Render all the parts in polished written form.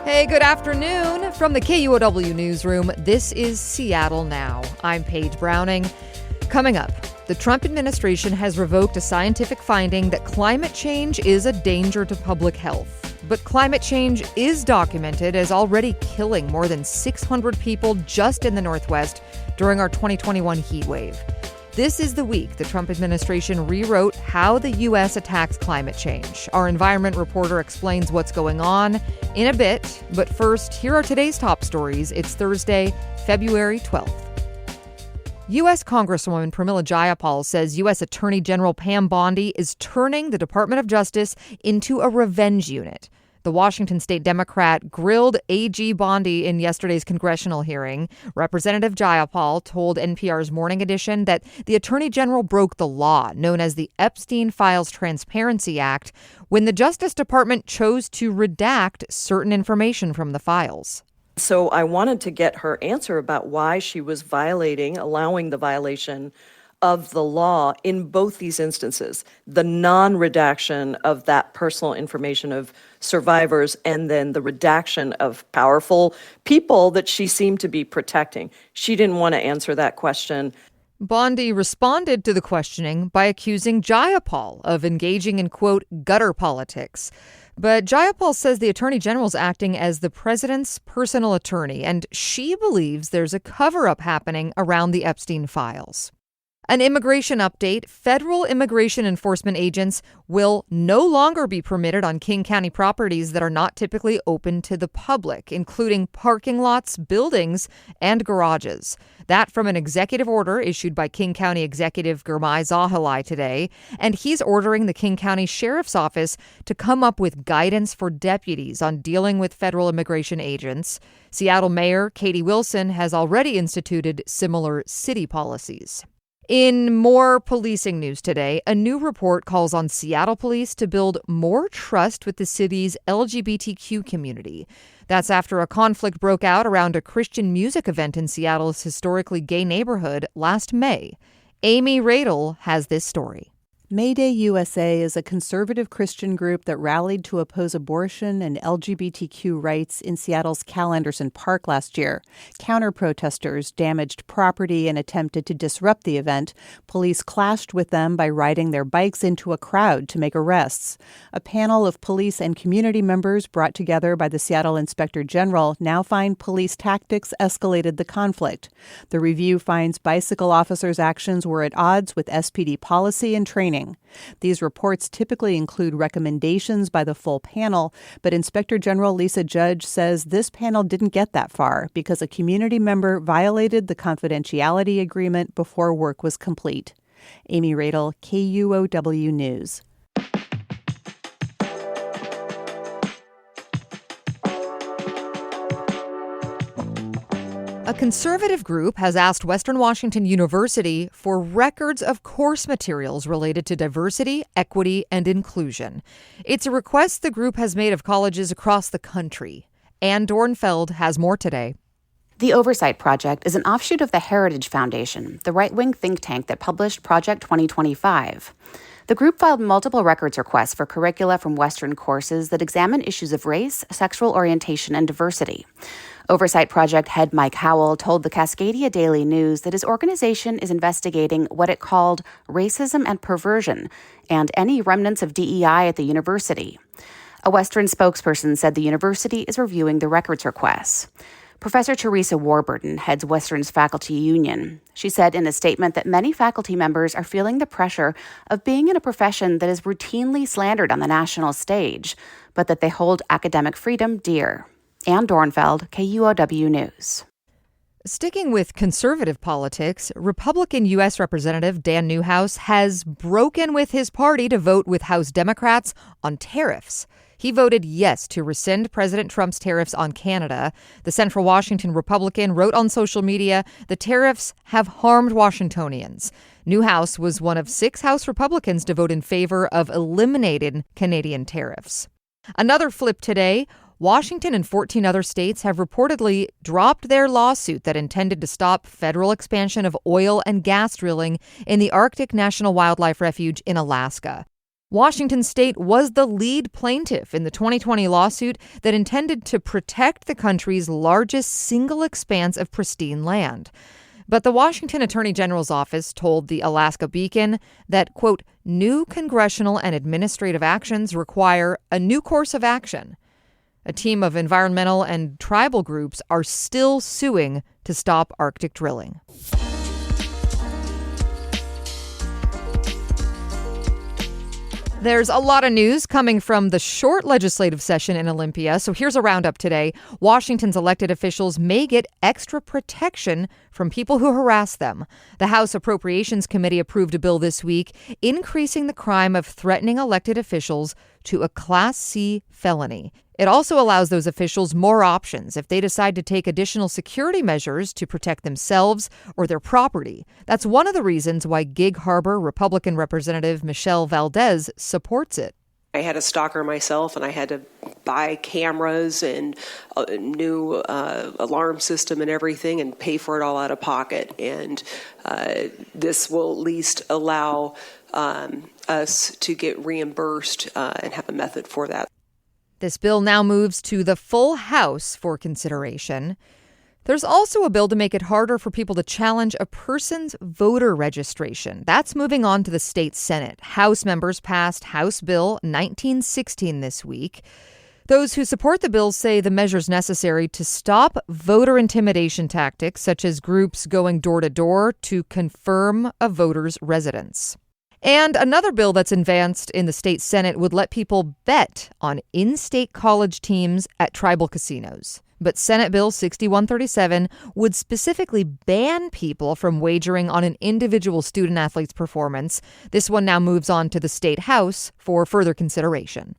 Hey, good afternoon. From the KUOW newsroom, this is Seattle Now. I'm Paige Browning. Coming up, the Trump administration has revoked a scientific finding that climate change is a danger to public health. But climate change is documented as already killing more than 600 people just in the Northwest during our 2021 heat wave. This is the week the Trump administration rewrote how the U.S. attacks climate change. Our environment reporter explains what's going on in a bit. But first, here are today's top stories. It's Thursday, February 12th. U.S. Congresswoman Pramila Jayapal says U.S. Attorney General Pam Bondi is turning the Department of Justice into a revenge unit. The Washington state Democrat grilled AG Bondi in yesterday's congressional hearing. Representative Jayapal told NPR's Morning Edition that the Attorney General broke the law, known as the Epstein Files Transparency Act, when the Justice Department chose to redact certain information from the files. So I wanted to get her answer about why she was allowing the violation of the law in both these instances, the non-redaction of that personal information of survivors and then the redaction of powerful people that she seemed to be protecting. She didn't want to answer that question. Bondi responded to the questioning by accusing Jayapal of engaging in, quote, gutter politics. But Jayapal says the Attorney General's acting as the president's personal attorney, and she believes there's a cover-up happening around the Epstein files. An immigration update. Federal immigration enforcement agents will no longer be permitted on King County properties that are not typically open to the public, including parking lots, buildings, and garages. That from an executive order issued by King County Executive Gurmai Zahalai today. And he's ordering the King County Sheriff's Office to come up with guidance for deputies on dealing with federal immigration agents. Seattle Mayor Katie Wilson has already instituted similar city policies. In more policing news today, a new report calls on Seattle police to build more trust with the city's LGBTQ community. That's after a conflict broke out around a Christian music event in Seattle's historically gay neighborhood last May. Amy Radel has this story. Mayday USA is a conservative Christian group that rallied to oppose abortion and LGBTQ rights in Seattle's Cal Anderson Park last year. Counter-protesters damaged property and attempted to disrupt the event. Police clashed with them by riding their bikes into a crowd to make arrests. A panel of police and community members brought together by the Seattle Inspector General now find police tactics escalated the conflict. The review finds bicycle officers' actions were at odds with SPD policy and training. These reports typically include recommendations by the full panel, but Inspector General Lisa Judge says this panel didn't get that far because a community member violated the confidentiality agreement before work was complete. Amy Radel, KUOW News. A conservative group has asked Western Washington University for records of course materials related to diversity, equity, and inclusion. It's a request the group has made of colleges across the country. Ann Dornfeld has more today. The Oversight Project is an offshoot of the Heritage Foundation, the right-wing think tank that published Project 2025. The group filed multiple records requests for curricula from Western courses that examine issues of race, sexual orientation, and diversity. Oversight Project head Mike Howell told the Cascadia Daily News that his organization is investigating what it called racism and perversion and any remnants of DEI at the university. A Western spokesperson said the university is reviewing the records requests. Professor Teresa Warburton heads Western's faculty union. She said in a statement that many faculty members are feeling the pressure of being in a profession that is routinely slandered on the national stage, but that they hold academic freedom dear. Ann Dornfeld, KUOW News. Sticking with conservative politics, Republican U.S. Representative Dan Newhouse has broken with his party to vote with House Democrats on tariffs. He voted yes to rescind President Trump's tariffs on Canada. The Central Washington Republican wrote on social media, the tariffs have harmed Washingtonians. Newhouse was one of 6 House Republicans to vote in favor of eliminating Canadian tariffs. Another flip today. Washington and 14 other states have reportedly dropped their lawsuit that intended to stop federal expansion of oil and gas drilling in the Arctic National Wildlife Refuge in Alaska. Washington State was the lead plaintiff in the 2020 lawsuit that intended to protect the country's largest single expanse of pristine land. But the Washington Attorney General's office told the Alaska Beacon that, quote, new congressional and administrative actions require a new course of action. A team of environmental and tribal groups are still suing to stop Arctic drilling. There's a lot of news coming from the short legislative session in Olympia, so here's a roundup today. Washington's elected officials may get extra protection from people who harass them. The House Appropriations Committee approved a bill this week increasing the crime of threatening elected officials to a Class C felony. It also allows those officials more options if they decide to take additional security measures to protect themselves or their property. That's one of the reasons why Gig Harbor Republican Representative Michelle Valdez supports it. I had a stalker myself, and I had to buy cameras and a new alarm system and everything and pay for it all out of pocket. And this will at least allow us to get reimbursed and have a method for that. This bill now moves to the full House for consideration. There's also a bill to make it harder for people to challenge a person's voter registration. That's moving on to the state Senate. House members passed House Bill 1916 this week. Those who support the bill say the measure's necessary to stop voter intimidation tactics, such as groups going door to door to confirm a voter's residence. And another bill that's advanced in the state Senate would let people bet on in-state college teams at tribal casinos. But Senate Bill 6137 would specifically ban people from wagering on an individual student-athlete's performance. This one now moves on to the state House for further consideration.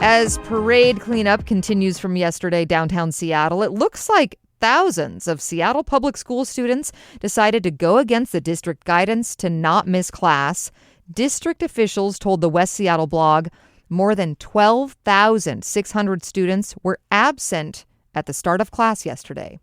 As parade cleanup continues from yesterday downtown Seattle, it looks like thousands of Seattle Public School students decided to go against the district guidance to not miss class. District officials told the West Seattle blog more than 12,600 students were absent at the start of class yesterday.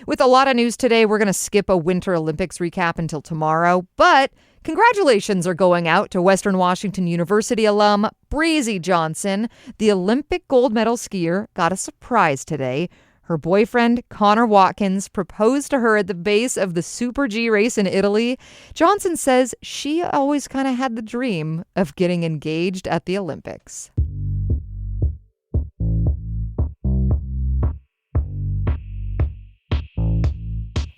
With a lot of news today, we're going to skip a Winter Olympics recap until tomorrow, but congratulations are going out to Western Washington University alum Breezy Johnson. The Olympic gold medal skier got a surprise today. Her boyfriend, Connor Watkins, proposed to her at the base of the Super G race in Italy. Johnson says she always kind of had the dream of getting engaged at the Olympics.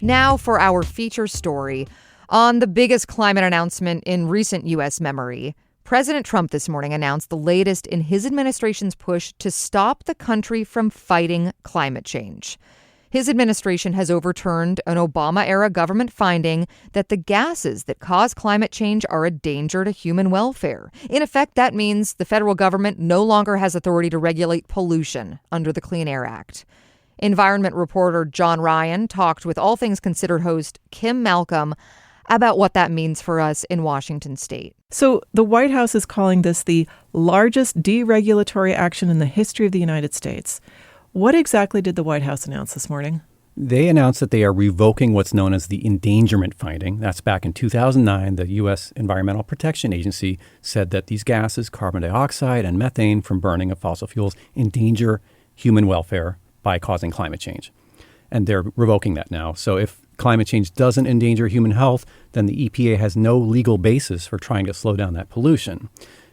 Now for our feature story on the biggest climate announcement in recent U.S. memory. President Trump this morning announced the latest in his administration's push to stop the country from fighting climate change. His administration has overturned an Obama-era government finding that the gases that cause climate change are a danger to human welfare. In effect, that means the federal government no longer has authority to regulate pollution under the Clean Air Act. Environment reporter John Ryan talked with All Things Considered host Kim Malcolm about what that means for us in Washington state. So the White House is calling this the largest deregulatory action in the history of the United States. What exactly did the White House announce this morning? They announced that they are revoking what's known as the endangerment finding. That's back in 2009. The U.S. Environmental Protection Agency said that these gases, carbon dioxide and methane from burning of fossil fuels, endanger human welfare by causing climate change. And they're revoking that now. So if climate change doesn't endanger human health, then the EPA has no legal basis for trying to slow down that pollution.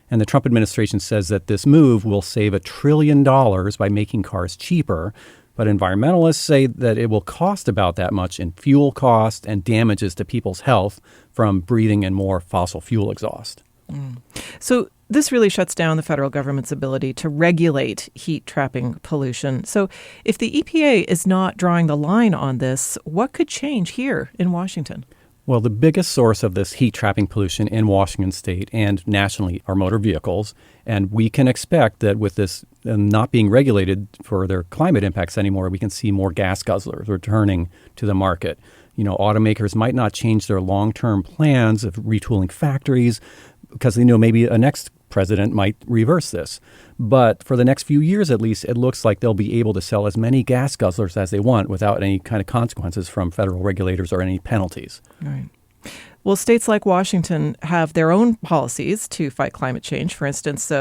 And the Trump administration says that this move will save $1 trillion by making cars cheaper. But environmentalists say that it will cost about that much in fuel cost and damages to people's health from breathing in more fossil fuel exhaust. So this really shuts down the federal government's ability to regulate heat-trapping pollution. So if the EPA is not drawing the line on this, what could change here in Washington? Well, the biggest source of this heat-trapping pollution in Washington state and nationally are motor vehicles. And we can expect that with this not being regulated for their climate impacts anymore, we can see more gas guzzlers returning to the market. You know, automakers might not change their long-term plans of retooling factories because they know maybe a next president might reverse this. But for the next few years, at least, it looks like they'll be able to sell as many gas guzzlers as they want without any kind of consequences from federal regulators or any penalties. Right. Well, states like Washington have their own policies to fight climate change. For instance,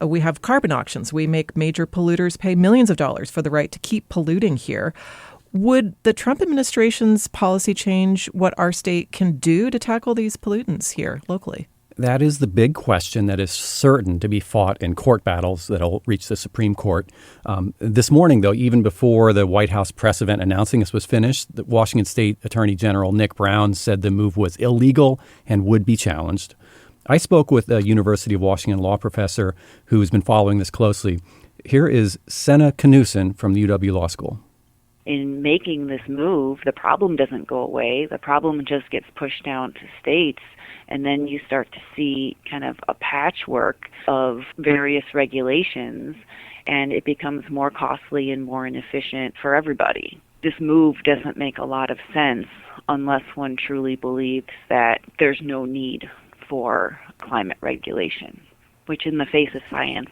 we have carbon auctions. We make major polluters pay millions of dollars for the right to keep polluting here. Would the Trump administration's policy change what our state can do to tackle these pollutants here locally? That is the big question that is certain to be fought in court battles that'll reach the Supreme Court. This morning, though, even before the White House press event announcing this was finished, the Washington State Attorney General Nick Brown said the move was illegal and would be challenged. I spoke with a University of Washington law professor who's been following this closely. Here is Senna Knudsen from the UW Law School. In making this move, the problem doesn't go away. The problem just gets pushed down to states. And then you start to see kind of a patchwork of various regulations, and it becomes more costly and more inefficient for everybody. This move doesn't make a lot of sense unless one truly believes that there's no need for climate regulation, which in the face of science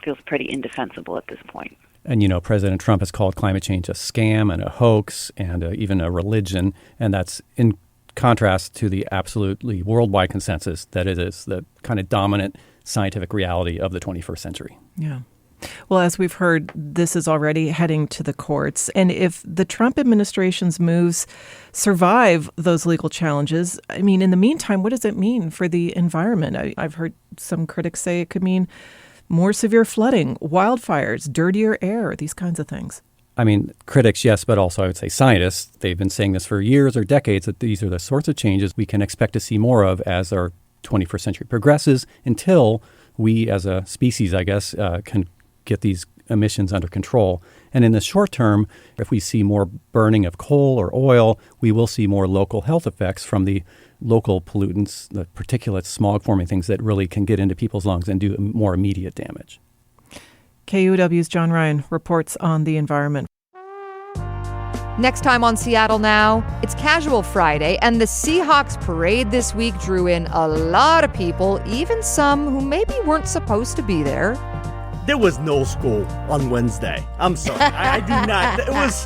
feels pretty indefensible at this point. And, President Trump has called climate change a scam and a hoax and even a religion, and that's in contrast to the absolutely worldwide consensus that it is the kind of dominant scientific reality of the 21st century. Yeah. Well, as we've heard, this is already heading to the courts. And if the Trump administration's moves survive those legal challenges, I mean, in the meantime, what does it mean for the environment? I've heard some critics say it could mean more severe flooding, wildfires, dirtier air, these kinds of things. I mean, critics, yes, but also I would say scientists. They've been saying this for years or decades, that these are the sorts of changes we can expect to see more of as our 21st century progresses until we as a species, I guess, can get these emissions under control. And in the short term, if we see more burning of coal or oil, we will see more local health effects from the local pollutants, the particulates, smog-forming things that really can get into people's lungs and do more immediate damage. KUOW's John Ryan reports on the environment. Next time on Seattle Now, it's Casual Friday, and the Seahawks parade this week drew in a lot of people, even some who maybe weren't supposed to be there. There was no school on Wednesday. I'm sorry. I do not. It was,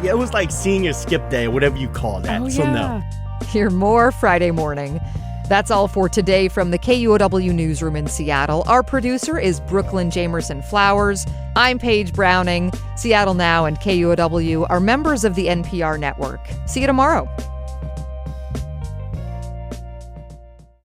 it was like senior skip day, whatever you call that. Oh, so yeah. No. Hear more Friday morning. That's all for today from the KUOW Newsroom in Seattle. Our producer is Brooklyn Jamerson Flowers. I'm Paige Browning. Seattle Now and KUOW are members of the NPR network. See you tomorrow.